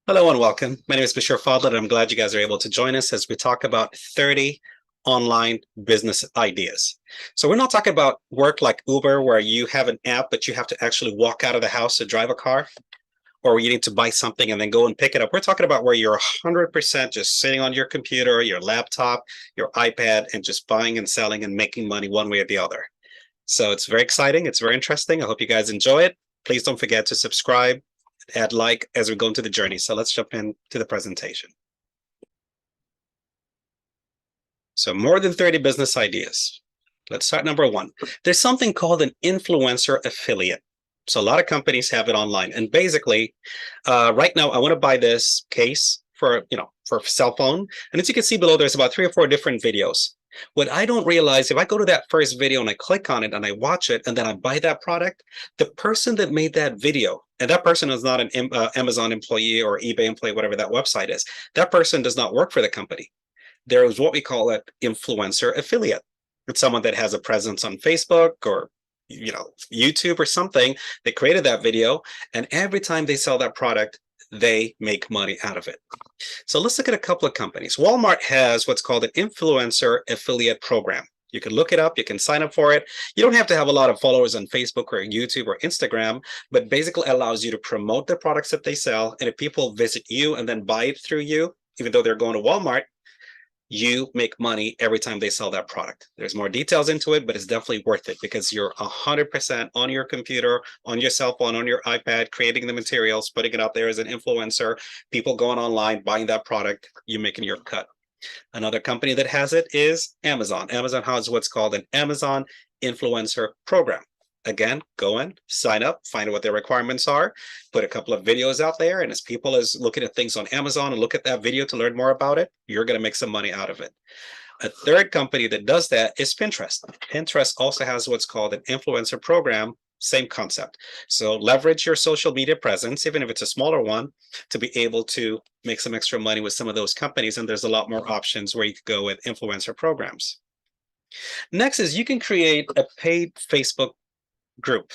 Hello and welcome. My name is Bashir Fadl, and I'm glad you guys are able to join us as we talk about 30 online business ideas. So we're not talking about work like Uber, where you have an app, but you have to actually walk out of the house to drive a car, or you need to buy something and then go and pick it up. We're talking about where you're 100% just sitting on your computer, your laptop, your iPad, and just buying and selling and making money one way or the other. So it's very exciting. It's very interesting. I hope you guys enjoy it. Please don't forget to subscribe, add like as we go into the journey. So let's jump into the presentation. So more than 30 business ideas. Let's start number one. There's something called an influencer affiliate. So a lot of companies have it online. And basically, right now, I want to buy this case for a cell phone. And as you can see below, there's about 3 or 4 different videos. What I don't realize, if I go to that first video and I click on it and I watch it and then I buy that product, the person that made that video, and that person is not an Amazon employee or eBay employee, whatever that website is, that person does not work for the company. There is what we call an influencer affiliate. It's someone that has a presence on Facebook or YouTube or something. They created that video, and every time they sell that product, they make money out of it. So let's look at a couple of companies. Walmart has what's called an influencer affiliate program. You can look it up, you can sign up for it. You don't have to have a lot of followers on Facebook or YouTube or Instagram, but basically allows you to promote the products that they sell. And if people visit you and then buy it through you, even though they're going to Walmart, you make money every time they sell that product. There's more details into it, but it's definitely worth it because you're 100% on your computer, on your cell phone, on your iPad, creating the materials, putting it out there as an influencer, people going online, buying that product, you're making your cut. Another company that has it is Amazon. Amazon has what's called an Amazon Influencer Program. Again, go in, sign up, find out what their requirements are, put a couple of videos out there, and as people is looking at things on Amazon and look at that video to learn more about it, you're going to make some money out of it. A third company that does that is Pinterest. Pinterest also has what's called an influencer program, same concept. So leverage your social media presence, even if it's a smaller one, to be able to make some extra money with some of those companies. And there's a lot more options where you could go with influencer programs. Next is you can create a paid Facebook group.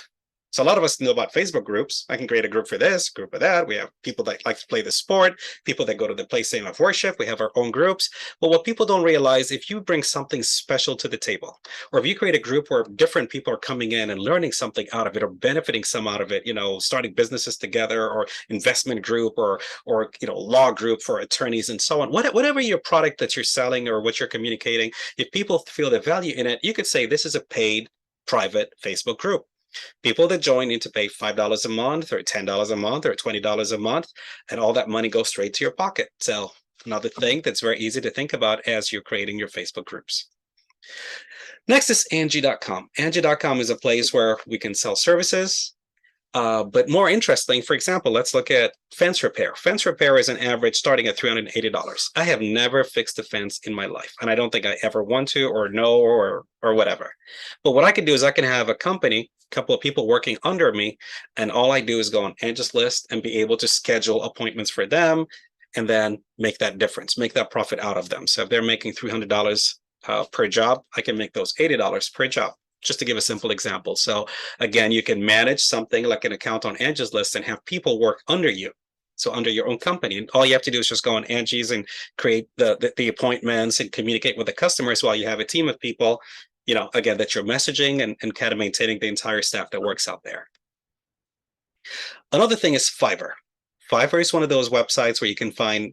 So a lot of us know about Facebook groups. I can create a group for this, group for that. We have people that like to play the sport, people that go to the place name of worship. We have our own groups. But what people don't realize, if you bring something special to the table, or if you create a group where different people are coming in and learning something out of it or benefiting some out of it, starting businesses together or investment group or law group for attorneys and so on, whatever your product that you're selling or what you're communicating, if people feel the value in it, you could say this is a paid private Facebook group. People that join need to pay $5 a month or $10 a month or $20 a month, and all that money goes straight to your pocket. So another thing that's very easy to think about as you're creating your Facebook groups. Next is Angie.com. Angie.com is a place where we can sell services, but more interesting, for example, let's look at fence repair. Fence repair is an average starting at $380. I have never fixed a fence in my life, and I don't think I ever want to or know or whatever. But what I can do is I can have a company, a couple of people working under me, and all I do is go on Angie's List and be able to schedule appointments for them and then make that difference, make that profit out of them. So if they're making $300 per job, I can make those $80 per job, just to give a simple example. So again, you can manage something like an account on Angie's List and have people work under you. So under your own company, and all you have to do is just go on Angie's and create the appointments and communicate with the customers while you have a team of people, again, that you're messaging and kind of maintaining the entire staff that works out there. Another thing is Fiverr. Fiverr is one of those websites where you can find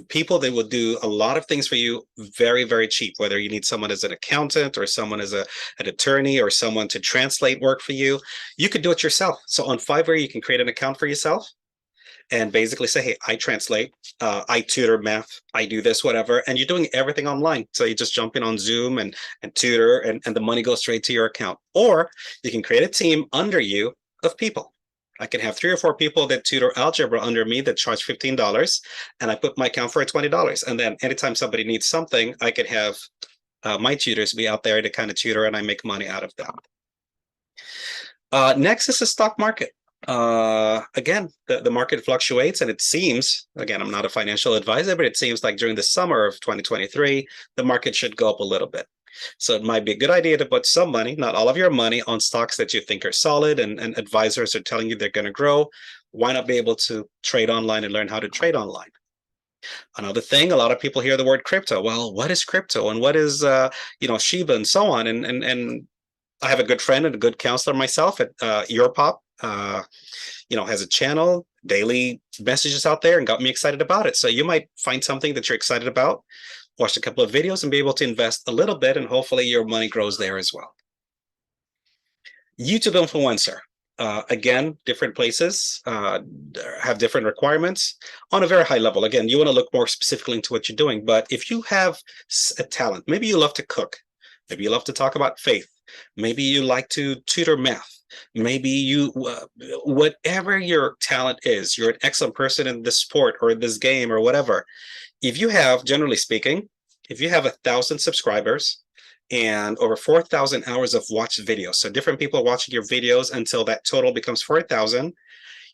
people that will do a lot of things for you very, very cheap, whether you need someone as an accountant or someone as an attorney or someone to translate work for you. You could do it yourself. So on Fiverr, you can create an account for yourself and basically say, hey, I translate, I tutor math, I do this, whatever, and you're doing everything online. So you just jump in on Zoom and tutor, and the money goes straight to your account. Or you can create a team under you of people. I can have 3 or 4 people that tutor algebra under me that charge $15, and I put my account for $20. And then anytime somebody needs something, I could have my tutors be out there to kind of tutor, and I make money out of that. Next is the stock market. Again, the market fluctuates, and it seems, again, I'm not a financial advisor, but it seems like during the summer of 2023, the market should go up a little bit. So it might be a good idea to put some money, not all of your money, on stocks that you think are solid and advisors are telling you they're going to grow. Why not be able to trade online and learn how to trade online? Another thing, a lot of people hear the word crypto. Well, what is crypto and what is Shiba and so on? And I have a good friend and a good counselor myself at Europop. Has a channel, daily messages out there, and got me excited about it. So you might find something that you're excited about, watch a couple of videos, and be able to invest a little bit, and hopefully your money grows there as well. YouTube influencer. Again, different places have different requirements on a very high level. Again, you want to look more specifically into what you're doing. But if you have a talent, maybe you love to cook, maybe you love to talk about faith, maybe you like to tutor math, maybe you, whatever your talent is, you're an excellent person in this sport or in this game or whatever. If you have, generally speaking, if you have 1,000 subscribers, and over 4,000 hours of watched videos. So different people are watching your videos until that total becomes 4,000.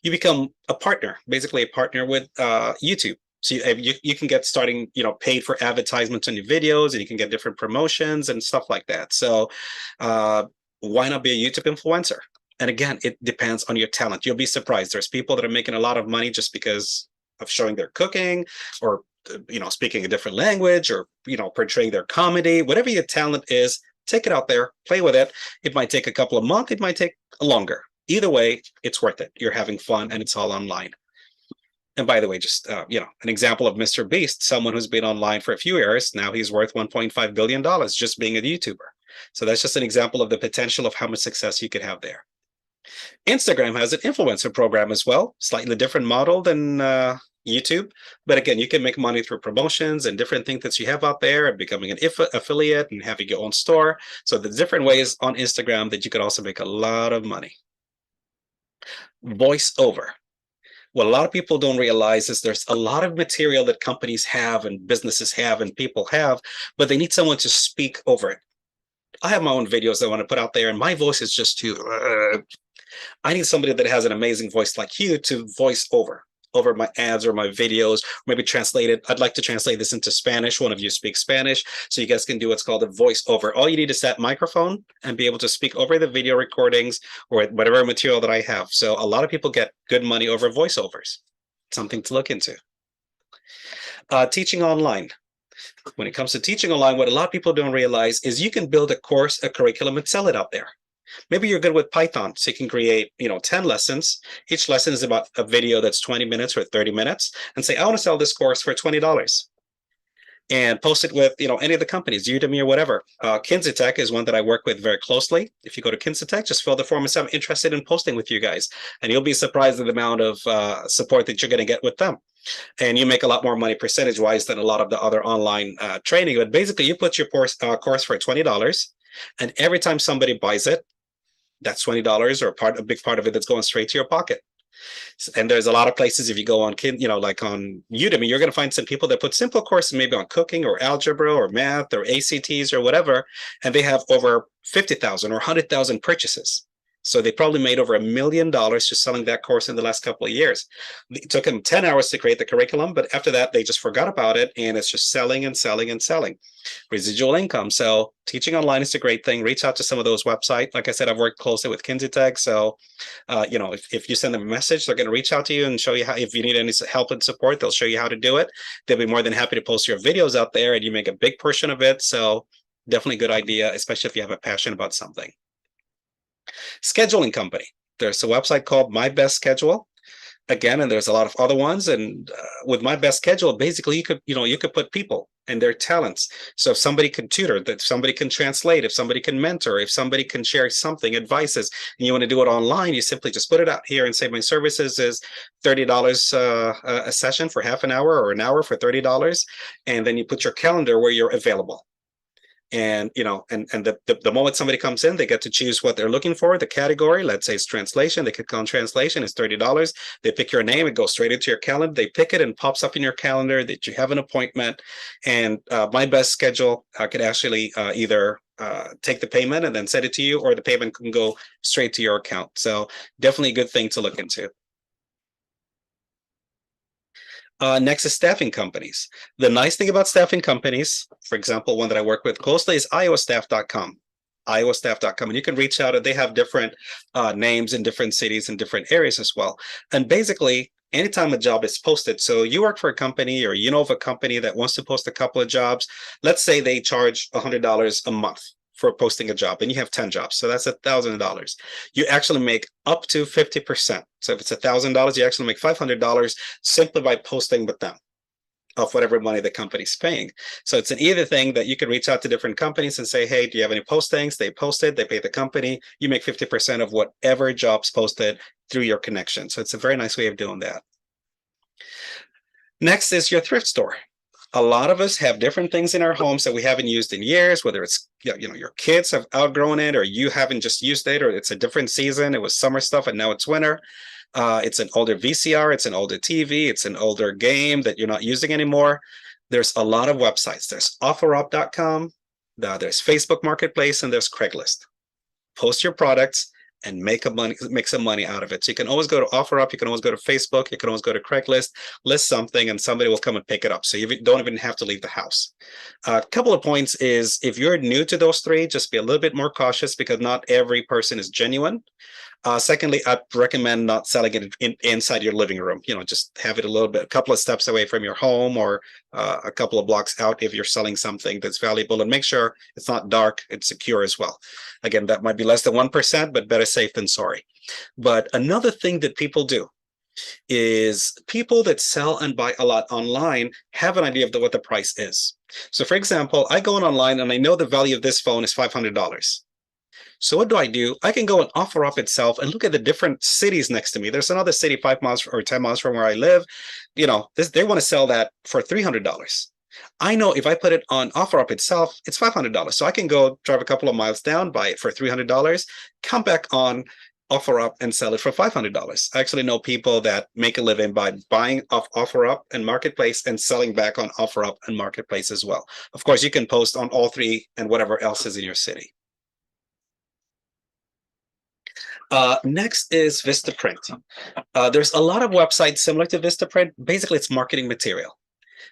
You become a partner, basically a partner with YouTube. So you can get starting, paid for advertisements on your videos, and you can get different promotions and stuff like that. So why not be a YouTube influencer? And again, it depends on your talent. You'll be surprised. There's people that are making a lot of money just because of showing their cooking, or speaking a different language, or portraying their comedy. Whatever your talent is, take it out there, play with it. It might take a couple of months, it might take longer. Either way, it's worth it. You're having fun, and it's all online. And by the way, just an example of Mr. Beast, someone who's been online for a few years now, he's worth $1.5 billion just being a YouTuber. So that's just an example of the potential of how much success you could have there. Instagram has an influencer program as well, slightly different model than YouTube. But again, you can make money through promotions and different things that you have out there, and becoming an affiliate and having your own store. So there's different ways on Instagram that you could also make a lot of money. Voiceover. What a lot of people don't realize is there's a lot of material that companies have and businesses have and people have, but they need someone to speak over it. I have my own videos I want to put out there, and my voice is just too I need somebody that has an amazing voice like you to voice over my ads or my videos, maybe translate it. I'd like to translate this into Spanish. One of you speaks Spanish, so you guys can do what's called a voiceover. All you need is that microphone and be able to speak over the video recordings or whatever material that I have. So a lot of people get good money over voiceovers. Something to look into. Teaching online. When it comes to teaching online, what a lot of people don't realize is you can build a course, a curriculum, and sell it out there. Maybe you're good with Python, so you can create, 10 lessons. Each lesson is about a video that's 20 minutes or 30 minutes, and say, I want to sell this course for $20. And post it with, any of the companies, Udemy or whatever. Kinsey Tech is one that I work with very closely. If you go to Kinsey Tech, just fill the form and say, I'm interested in posting with you guys. And you'll be surprised at the amount of support that you're going to get with them. And you make a lot more money percentage-wise than a lot of the other online training. But basically, you put your course for $20, and every time somebody buys it, that's $20 or a big part of it that's going straight to your pocket. And there's a lot of places, if you go on, like on Udemy, you're going to find some people that put simple courses maybe on cooking or algebra or math or ACTs or whatever, and they have over 50,000 or 100,000 purchases. So they probably made over $1 million just selling that course in the last couple of years. It took them 10 hours to create the curriculum, but after that, they just forgot about it, and it's just selling and selling and selling. Residual income. So teaching online is a great thing. Reach out to some of those websites. Like I said, I've worked closely with Kinsey Tech. So, if you send them a message, they're going to reach out to you and show you how. If you need any help and support, they'll show you how to do it. They'll be more than happy to post your videos out there, and you make a big portion of it. So definitely a good idea, especially if you have a passion about something. Scheduling company. There's a website called My Best Schedule. Again, and there's a lot of other ones. And with My Best Schedule, basically you could put people and their talents. So if somebody can tutor, that somebody can translate, if somebody can mentor, if somebody can share something, advices, and you want to do it online, you simply just put it out here and say, my services is $30 a session for half an hour, or an hour for $30. And then you put your calendar where you're available. And the moment somebody comes in, they get to choose what they're looking for, the category. Let's say it's translation. They click on translation. It's $30. They pick your name. It goes straight into your calendar. They pick it and pops up in your calendar that you have an appointment. And My Best Schedule could actually either take the payment and then send it to you, or the payment can go straight to your account. So definitely a good thing to look into. Next is staffing companies. The nice thing about staffing companies, for example, one that I work with closely, is iowastaff.com. iowastaff.com, and you can reach out, and they have different names in different cities and different areas as well. And basically, anytime a job is posted, so you work for a company or you know of a company that wants to post a couple of jobs, let's say they charge $100 a month for posting a job, and you have 10 jobs, so that's $1,000. You actually make up to 50%. So if it's $1,000, you actually make $500 simply by posting with them of whatever money the company's paying. So it's an either thing that you can reach out to different companies and say, hey, do you have any postings? They posted, they pay the company, you make 50% of whatever jobs posted through your connection. So it's a very nice way of doing that. Next is your thrift store. A lot of us have different things in our homes that we haven't used in years, whether it's, your kids have outgrown it, or you haven't just used it, or it's a different season. It was summer stuff and now it's winter. It's an older VCR, it's an older TV, it's an older game that you're not using anymore. There's a lot of websites. There's OfferUp.com, there's Facebook Marketplace, and there's Craigslist. Post your products and make some money out of it. So you can always go to OfferUp, you can always go to Facebook, you can always go to Craigslist, list something, and somebody will come and pick it up. So you don't even have to leave the house. A couple of points is, if you're new to those three, just be a little bit more cautious, because not every person is genuine. Secondly, I'd recommend not selling it inside your living room. Just have it a couple of steps away from your home, or a couple of blocks out if you're selling something that's valuable, and make sure it's not dark, it's secure as well. Again, that might be less than 1%, but better safe than sorry. But another thing that people do is, people that sell and buy a lot online have an idea of what the price is. So for example, I go online and I know the value of this phone is $500. So what do? I can go and OfferUp itself and look at the different cities next to me. There's another city 5 miles or 10 miles from where I live. They want to sell that for $300. I know if I put it on OfferUp itself, it's $500. So I can go drive a couple of miles down, buy it for $300, come back on OfferUp and sell it for $500. I actually know people that make a living by buying off OfferUp and Marketplace and selling back on OfferUp and Marketplace as well. Of course, you can post on all three and whatever else is in your city. Next is Vistaprint. There's a lot of websites similar to Vistaprint. Basically, it's marketing material.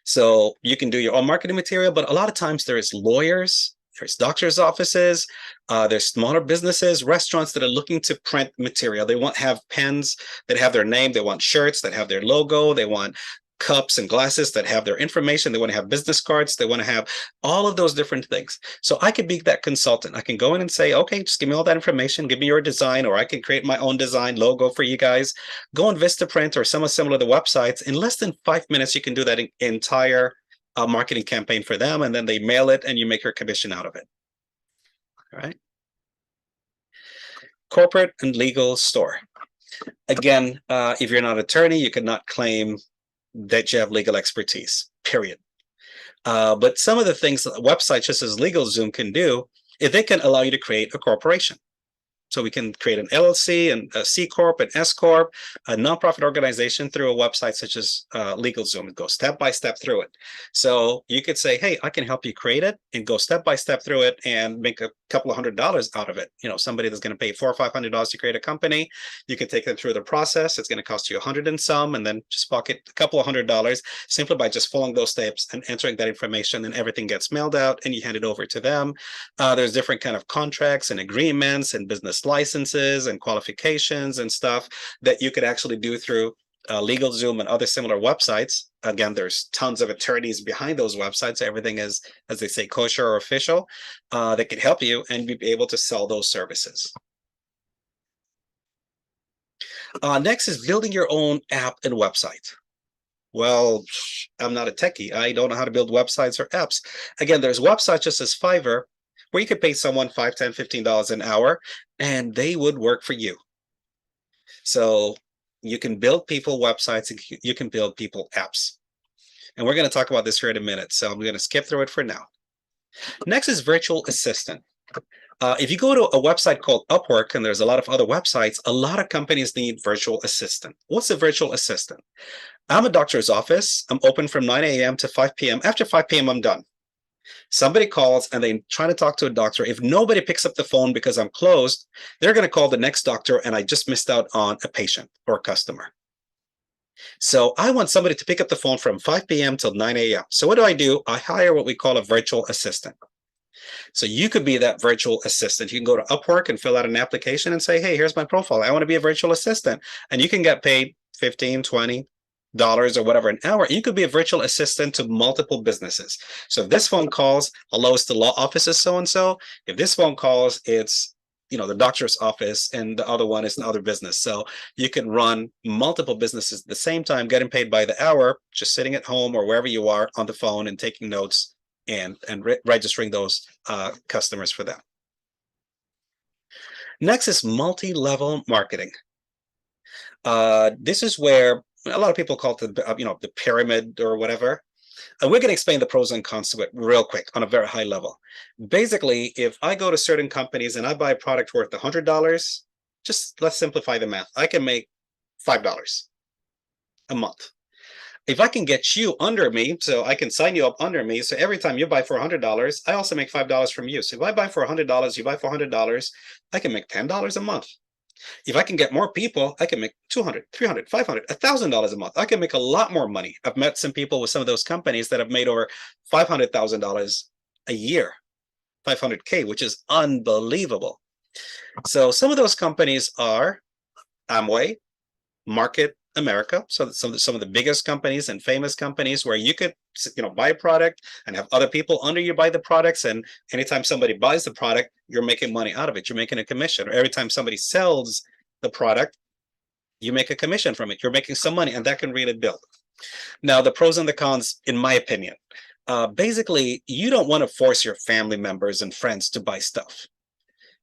So you can do your own marketing material, but a lot of times there's lawyers, there's doctors' offices, there's smaller businesses, restaurants that are looking to print material. They have pens that have their name. They want shirts that have their logo. They want cups and glasses that have their information. They want to have business cards. They want to have all of those different things. So I could be that consultant. I can go in and say, okay, just give me all that information. Give me your design, or I can create my own design logo for you guys. Go on Vistaprint or some similar to websites. In less than 5 minutes, you can do that entire marketing campaign for them, and then they mail it and you make your commission out of it. All right. Corporate and legal store. Again, if you're not an attorney, you cannot claim that you have legal expertise, period. But some of the things that websites such as LegalZoom can do is they can allow you to create a corporation. So we can create an LLC, and a C Corp, an S Corp, a nonprofit organization through a website such as LegalZoom. It goes step by step through it. So you could say, hey, I can help you create it, and go step by step through it and make a couple of $100s out of it. Somebody that's going to pay $400 or $500 to create a company, you can take them through the process. It's going to cost you $100 and some, and then just pocket a couple of $100 simply by just following those steps and entering that information, and everything gets mailed out and you hand it over to them. There's different kind of contracts and agreements and business licenses and qualifications and stuff that you could actually do through LegalZoom and other similar websites. Again, there's tons of attorneys behind those websites. So everything is, as they say, kosher or official, that can help you and be able to sell those services. Next is building your own app and website. Well, I'm not a techie. I don't know how to build websites or apps. Again, there's websites just as Fiverr, where you could pay someone $5, $10, $15 an hour, and they would work for you. So you can build people websites, and you can build people apps. And we're going to talk about this here in a minute, so I'm going to skip through it for now. Next is virtual assistant. If you go to a website called Upwork, and there's a lot of other websites, a lot of companies need virtual assistant. What's a virtual assistant? I'm a doctor's office. I'm open from 9 a.m. to 5 p.m. After 5 p.m., I'm done. Somebody calls and they try to talk to a doctor. If nobody picks up the phone because I'm closed, they're going to call the next doctor, and I just missed out on a patient or a customer. So I want somebody to pick up the phone from 5 p.m. till 9 a.m. So what do? I hire what we call a virtual assistant. So you could be that virtual assistant. You can go to Upwork and fill out an application and say, hey, here's my profile. I want to be a virtual assistant. And you can get paid 15, 20 dollars or whatever an hour. You could be a virtual assistant to multiple businesses. So if this phone calls, hello, it's the law offices so-and-so. If this phone calls, it's the doctor's office, and the other one is another business. So you can run multiple businesses at the same time, getting paid by the hour, just sitting at home or wherever you are on the phone and taking notes and registering those customers for them. Next is multi-level marketing. This is where a lot of people call it the pyramid or whatever. And we're going to explain the pros and cons to it real quick on a very high level. Basically, if I go to certain companies and I buy a product worth $100, just let's simplify the math. I can make $5 a month. If I can get you under me, so I can sign you up under me, so every time you buy for $100, I also make $5 from you. So if I buy for $100, you buy for $100, I can make $10 a month. If I can get more people, I can make $200, $300, $500, $1,000 a month. I can make a lot more money. I've met some people with some of those companies that have made over $500,000 a year, 500K, which is unbelievable. So some of those companies are Amway, Market America. So some of the biggest companies and famous companies where you could buy a product and have other people under you buy the products, and anytime somebody buys the product, you're making money out of it. You're making a commission. Or every time somebody sells the product, you make a commission from it. You're making some money, and that can really build. Now, the pros and the cons, in my opinion, basically, you don't want to force your family members and friends to buy stuff.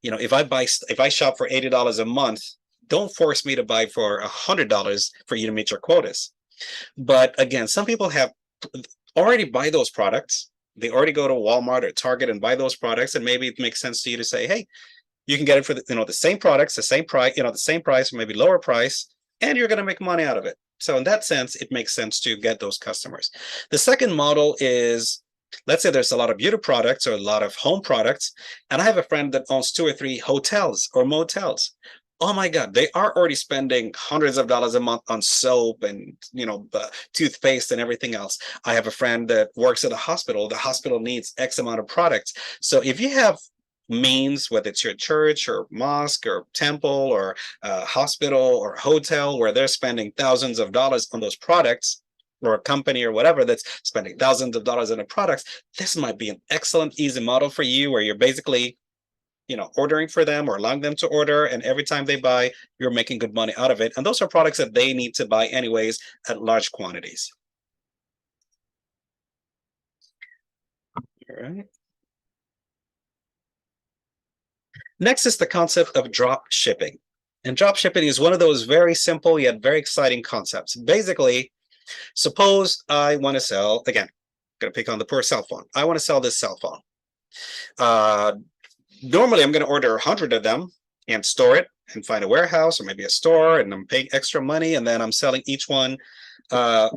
If I shop for $80 a month, don't force me to buy for $100 for you to meet your quotas. But again, some people have already buy those products. They already go to Walmart or Target and buy those products, and maybe it makes sense to you to say, hey, you can get it for the same products, the same price, the same price, or maybe lower price, and you're going to make money out of it. So in that sense, it makes sense to get those customers. The second model is, let's say there's a lot of beauty products or a lot of home products, and I have a friend that owns 2 or 3 hotels or motels. Oh my God, they are already spending hundreds of dollars a month on soap and toothpaste and everything else. I have a friend that works at a hospital. The hospital needs X amount of products. So if you have means, whether it's your church or mosque or temple or hospital or hotel, where they're spending thousands of dollars on those products, or a company or whatever that's spending thousands of dollars on the products, this might be an excellent, easy model for you, where you're basically ordering for them or allowing them to order. And every time they buy, you're making good money out of it. And those are products that they need to buy anyways at large quantities. All right. Next is the concept of drop shipping. And drop shipping is one of those very simple yet very exciting concepts. Basically, suppose I want to sell, again, I'm going to pick on the poor cell phone. I want to sell this cell phone. Normally, I'm going to order 100 of them and store it and find a warehouse or maybe a store, and I'm paying extra money, and then I'm selling each one,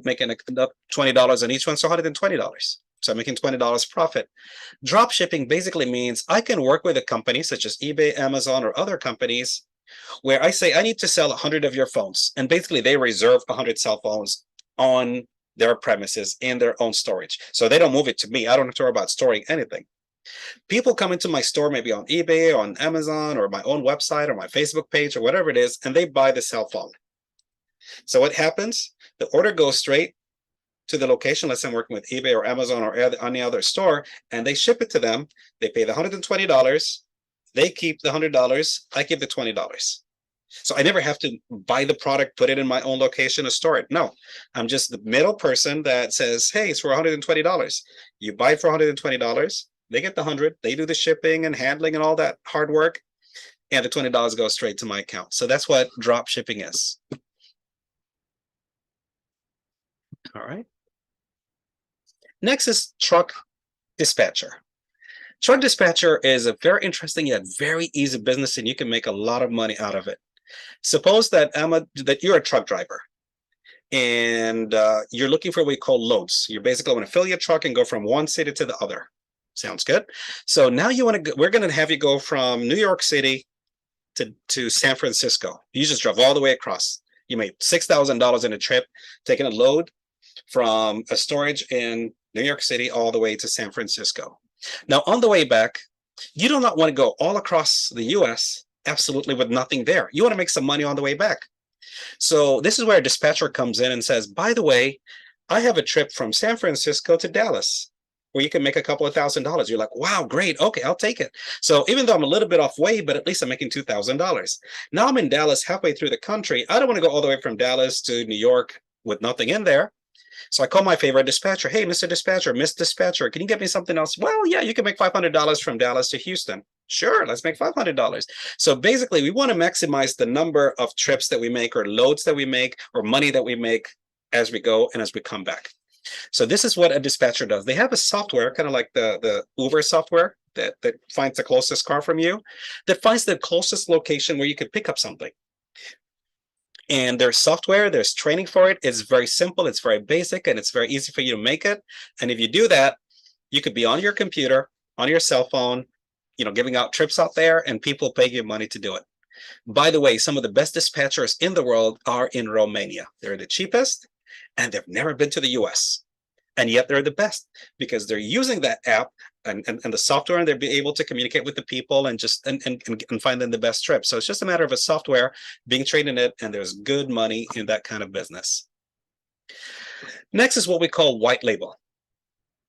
making $20 on each one, so $120. So I'm making $20 profit. Drop shipping basically means I can work with a company such as eBay, Amazon, or other companies where I say I need to sell 100 of your phones, and basically they reserve 100 cell phones on their premises in their own storage. So they don't move it to me. I don't have to worry about storing anything. People come into my store, maybe on eBay, or on Amazon, or my own website, or my Facebook page, or whatever it is, and they buy the cell phone. So what happens? The order goes straight to the location. Let's say I'm working with eBay or Amazon or any other store, and they ship it to them. They pay the $120. They keep the $100. I keep the $20. So I never have to buy the product, put it in my own location, or store it. No, I'm just the middle person that says, hey, it's for $120. You buy it for $120. They get the 100, they do the shipping and handling and all that hard work, and the $20 goes straight to my account. So that's what drop shipping is. All right. Next is truck dispatcher. Truck dispatcher is a very interesting yet very easy business, and you can make a lot of money out of it. Suppose that you're a truck driver, and you're looking for what we call loads. You're basically going to fill your truck and go from one city to the other. Sounds good. So now we're going to have you go from New York City to San Francisco. You just drove all the way across. You made $6,000 in a trip, taking a load from a storage in New York City all the way to San Francisco. Now, on the way back, you do not want to go all across the US absolutely with nothing there. You want to make some money on the way back. So this is where a dispatcher comes in and says, by the way, I have a trip from San Francisco to Dallas where you can make a couple of $1,000s. You're like, wow, great. Okay, I'll take it. So even though I'm a little bit off way, but at least I'm making $2,000. Now I'm in Dallas, halfway through the country. I don't want to go all the way from Dallas to New York with nothing in there. So I call my favorite dispatcher. Hey, Mr. Dispatcher, Miss Dispatcher, can you get me something else? Well, yeah, you can make $500 from Dallas to Houston. Sure, let's make $500. So basically, we want to maximize the number of trips that we make or loads that we make or money that we make as we go and as we come back. So this is what a dispatcher does. They have a software, kind of like the Uber software that finds the closest car from you, that finds the closest location where you could pick up something. And there's software, there's training for it. It's very simple, it's very basic, and it's very easy for you to make it. And if you do that, you could be on your computer, on your cell phone, giving out trips out there, and people pay you money to do it. By the way, some of the best dispatchers in the world are in Romania. They're the cheapest, and they've never been to the US. And yet they're the best because they're using that app and the software, and they'll be able to communicate with the people and just and find them the best trip. So it's just a matter of a software being trained in it, and there's good money in that kind of business. Next is what we call white label.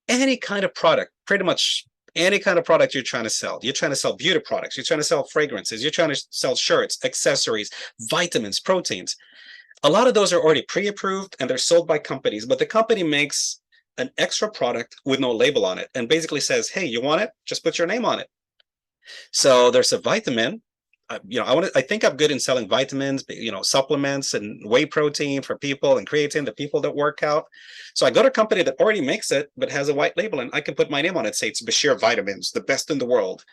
Any kind of product, pretty much any kind of product you're trying to sell. You're trying to sell beauty products, you're trying to sell fragrances, you're trying to sell shirts, accessories, vitamins, proteins. A lot of those are already pre-approved and they're sold by companies, but the company makes an extra product with no label on it and basically says, hey, you want it? Just put your name on it. So there's a vitamin. I think I'm good in selling vitamins, supplements and whey protein for people and creatine, the people that work out. So I go to a company that already makes it, but has a white label, and I can put my name on it, say it's Bashir Vitamins, the best in the world.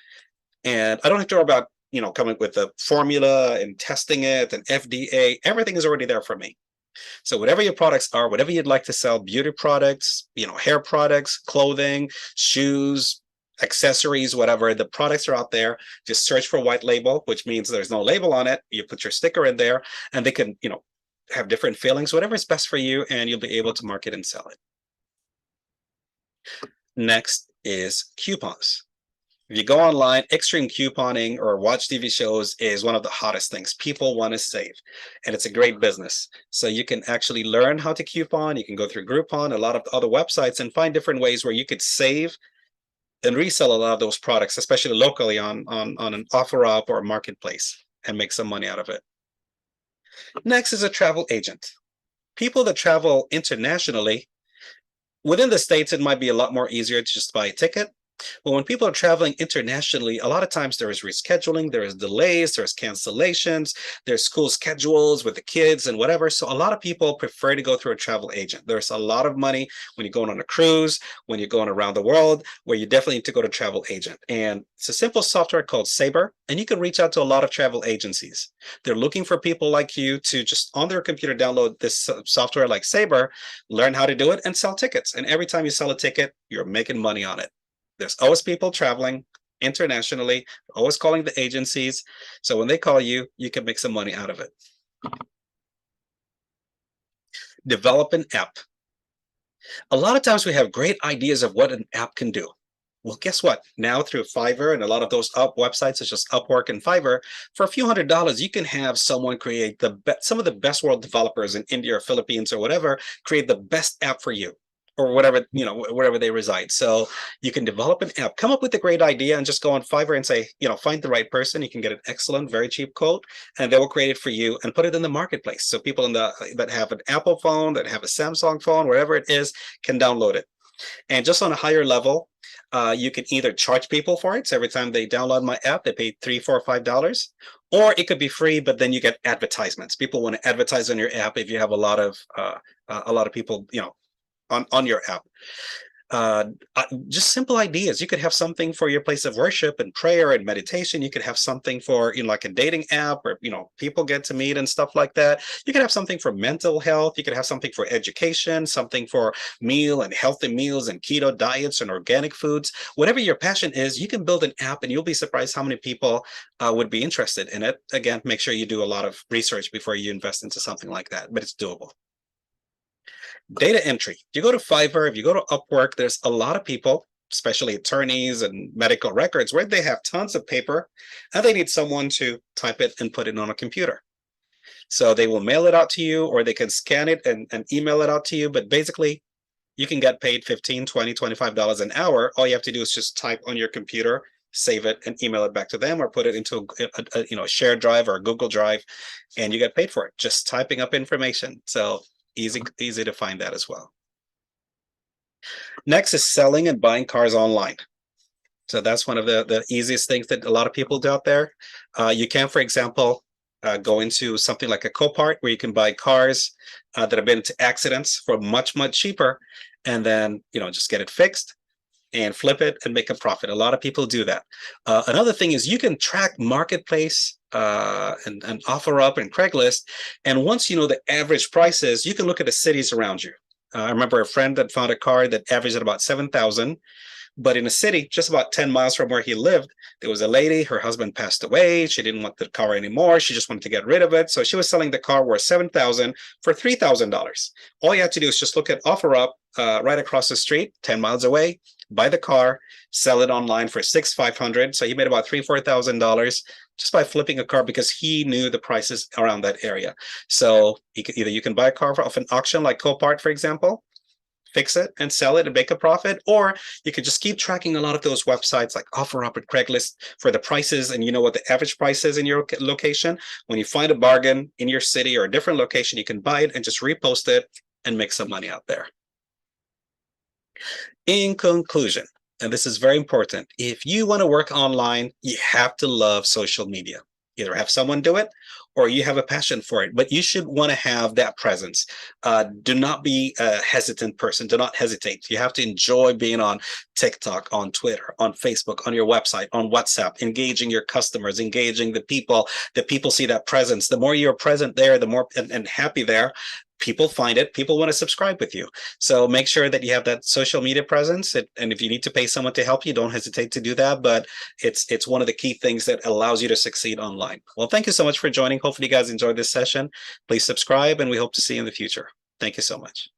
And I don't have to worry about, coming with the formula and testing it and FDA. Everything is already there for me. So whatever your products are, whatever you'd like to sell, beauty products, hair products, clothing, shoes, accessories, whatever, the products are out there. Just search for white label, which means there's no label on it. You put your sticker in there and they can, have different fillings, whatever is best for you, and you'll be able to market and sell it. Next is coupons. If you go online, extreme couponing or watch TV shows is one of the hottest things. People want to save, and it's a great business. So you can actually learn how to coupon. You can go through Groupon, a lot of other websites, and find different ways where you could save and resell a lot of those products, especially locally on an OfferUp or a marketplace, and make some money out of it. Next is a travel agent. People that travel internationally, within the States, it might be a lot more easier to just buy a ticket. But when people are traveling internationally, a lot of times there is rescheduling, there is delays, there's cancellations, there's school schedules with the kids and whatever. So a lot of people prefer to go through a travel agent. There's a lot of money when you're going on a cruise, when you're going around the world, where you definitely need to go to a travel agent. And it's a simple software called Sabre, and you can reach out to a lot of travel agencies. They're looking for people like you to just on their computer download this software like Sabre, learn how to do it, and sell tickets. And every time you sell a ticket, you're making money on it. There's always people traveling internationally, always calling the agencies. So when they call you, you can make some money out of it. Develop an app. A lot of times we have great ideas of what an app can do. Well, guess what? Now through Fiverr and a lot of those websites such as Upwork and Fiverr, for a few $100s, you can have someone create some of the best world developers in India or Philippines or whatever, create the best app for you, or whatever, wherever they reside. So you can develop an app, come up with a great idea, and just go on Fiverr and say, find the right person. You can get an excellent, very cheap quote, and they will create it for you and put it in the marketplace. So people that have an Apple phone, that have a Samsung phone, wherever it is, can download it. And just on a higher level, you can either charge people for it. So every time they download my app, they pay $3, $4, $5. Or it could be free, but then you get advertisements. People want to advertise on your app if you have a lot of people, on your app. Just simple ideas. You could have something for your place of worship and prayer and meditation. You could have something for, like a dating app where, people get to meet and stuff like that. You could have something for mental health. You could have something for education, something for meal and healthy meals and keto diets and organic foods. Whatever your passion is, you can build an app and you'll be surprised how many people would be interested in it. Again, make sure you do a lot of research before you invest into something like that, but it's doable. Data entry. If you go to Fiverr, if you go to Upwork, there's a lot of people especially attorneys and medical records, where they have tons of paper and they need someone to type it and put it on a computer. So they will mail it out to you, or they can scan it and email it out to you. But basically, you can get paid 15, 20, $25 an hour. All you have to do is just type on your computer, save it, and email it back to them, or put it into a shared drive or a Google Drive, and you get paid for it. Just typing up information. So easy to find that as well. Next is selling and buying cars online. So that's one of the easiest things that a lot of people do out there. You can, for example, go into something like a Copart, where you can buy cars that have been into accidents for much cheaper, and then just get it fixed and flip it and make a profit. A lot of people do that. Another thing is you can track Marketplace and OfferUp and Craigslist, and once you know the average prices, you can look at the cities around you. I remember a friend that found a car that averaged at about 7,000. But in a city just about 10 miles from where he lived, there was a lady, her husband passed away. She didn't want the car anymore. She just wanted to get rid of it. So she was selling the car worth $7,000 for $3,000. All you have to do is just look at OfferUp right across the street, 10 miles away, buy the car, sell it online for $6,500. So he made about $3,000-$4,000 just by flipping a car, because he knew the prices around that area. So you can buy a car off an auction like Copart, for example, fix it and sell it and make a profit, or you could just keep tracking a lot of those websites like OfferUp and Craigslist for the prices, and you know what the average price is in your location. When you find a bargain in your city or a different location, you can buy it and just repost it and make some money out there. In conclusion, and this is very important, if you want to work online, you have to love social media. Either have someone do it, or you have a passion for it, but you should want to have that presence. Do not be a hesitant person. Do not hesitate. You have to enjoy being on TikTok, on Twitter, on Facebook, on your website, on WhatsApp, engaging your customers, engaging the people. The people see that presence. The more you're present there, the more and happy there, people find it. People want to subscribe with you. So make sure that you have that social media presence. And if you need to pay someone to help you, don't hesitate to do that. But it's one of the key things that allows you to succeed online. Well, thank you so much for joining. Hopefully you guys enjoyed this session. Please subscribe, and we hope to see you in the future. Thank you so much.